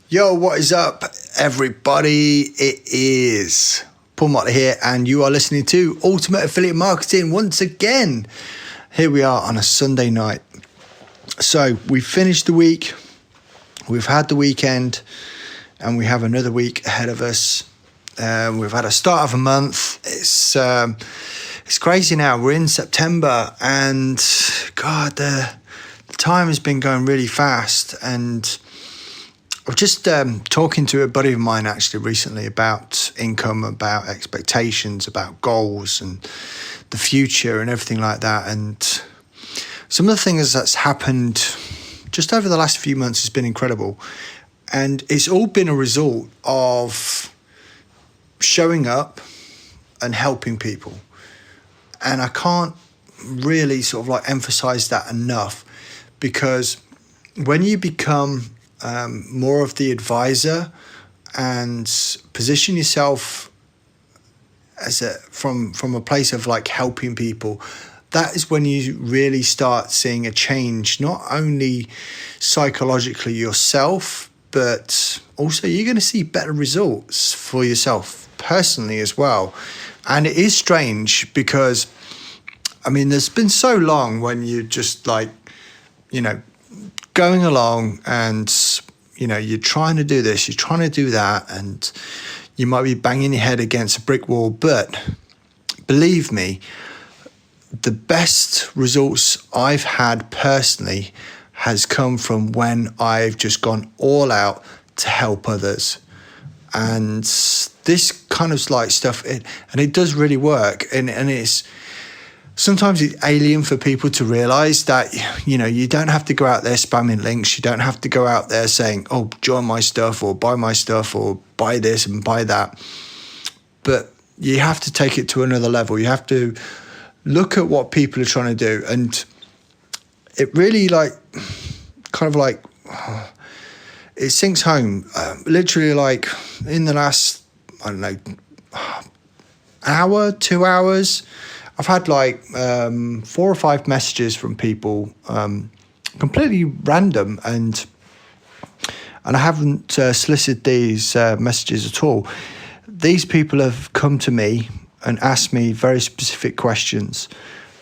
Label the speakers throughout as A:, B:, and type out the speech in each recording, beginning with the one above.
A: Yo, what is up, everybody? It is Paul Motley here, and you are listening to Ultimate Affiliate Marketing once again. Here we are on a Sunday night. So we finished the week, we've had the weekend, and we have another week ahead of us. We've had a start of a month. It's crazy now. We're in September, and God, the time has been going really fast. And I was just talking to a buddy of mine actually recently about income, about expectations, about goals and the future and everything like that. And some of the things that's happened just over the last few months has been incredible. And it's all been a result of showing up and helping people. And I can't really sort of like emphasize that enough, because when you become more of the advisor and position yourself as from a place of like helping people, that is when you really start seeing a change, not only psychologically yourself, but also you're going to see better results for yourself personally as well. And it is strange because, I mean, there's been so long when you just like, going along and, you're trying to do this, you're trying to do that, and you might be banging your head against a brick wall. But believe me, the best results I've had personally has come from when I've just gone all out to help others. And this kind of like stuff, it does really work. And it's sometimes it's alien for people to realize that, you don't have to go out there spamming links. You don't have to go out there saying, oh, join my stuff or buy my stuff or buy this and buy that. But you have to take it to another level. You have to look at what people are trying to do. And it really it sinks home. Literally like in the last, I don't know, hour, 2 hours, I've had like 4 or 5 messages from people, completely random, and I haven't solicited these messages at all. These people have come to me and asked me very specific questions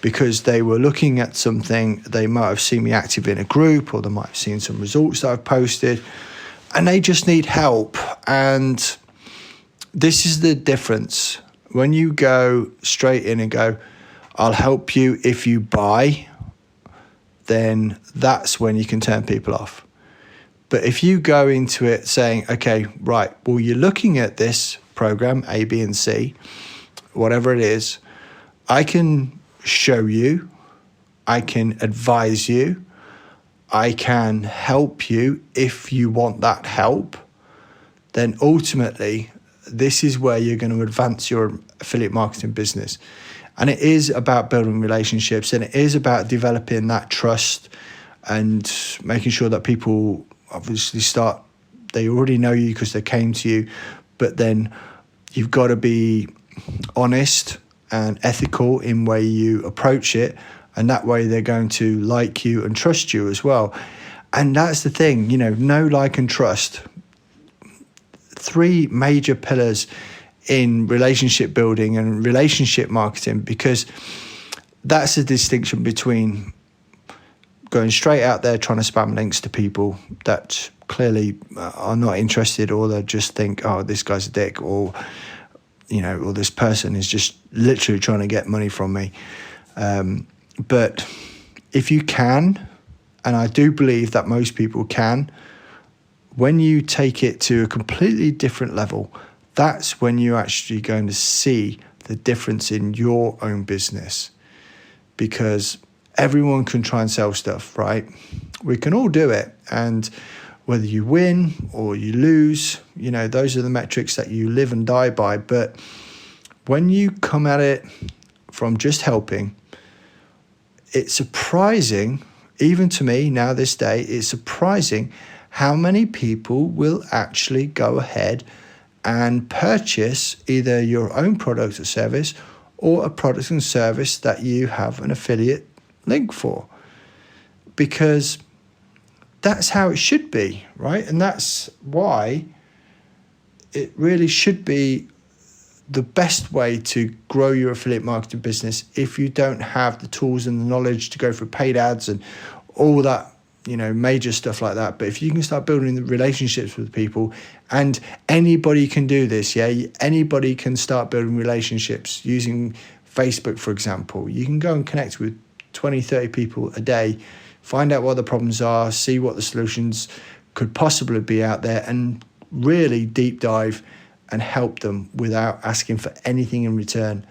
A: because they were looking at something. They might have seen me active in a group, or they might have seen some results that I've posted, and they just need help. And this is the difference. When you go straight in and go, I'll help you if you buy, then that's when you can turn people off. But if you go into it saying, okay, right, well, you're looking at this program, A, B, and C, whatever it is, I can show you, I can advise you, I can help you if you want that help, then ultimately, this is where you're going to advance your affiliate marketing business. And it is about building relationships, and it is about developing that trust and making sure that people obviously they already know you because they came to you, but then you've got to be honest and ethical in way you approach it. And that way they're going to like you and trust you as well. And that's the thing, know, like, and trust. 3 major pillars in relationship building and relationship marketing, because that's the distinction between going straight out there trying to spam links to people that clearly are not interested, or they just think, oh, this guy's a dick, or or this person is just literally trying to get money from me. But if you can, and I do believe that most people can, when you take it to a completely different level, that's when you're actually going to see the difference in your own business. Because everyone can try and sell stuff, right? We can all do it. And whether you win or you lose, those are the metrics that you live and die by. But when you come at it from just helping, it's surprising, even to me now this day, it's surprising how many people will actually go ahead and purchase either your own product or service, or a product and service that you have an affiliate link for. Because that's how it should be, right? And that's why it really should be the best way to grow your affiliate marketing business if you don't have the tools and the knowledge to go for paid ads and all that, major stuff like that. But if you can start building the relationships with people, and anybody can do this, anybody can start building relationships using Facebook, for example. You can go and connect with 20, 30 people a day, find out what the problems are, see what the solutions could possibly be out there, and really deep dive and help them without asking for anything in return.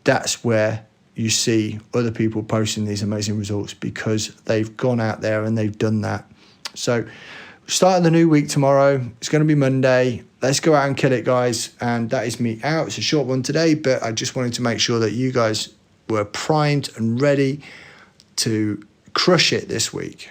A: That's where you see other people posting these amazing results, because they've gone out there and they've done that. So starting the new week tomorrow, it's going to be Monday. Let's go out and kill it, guys. And that is me out. It's a short one today, but I just wanted to make sure that you guys were primed and ready to crush it this week.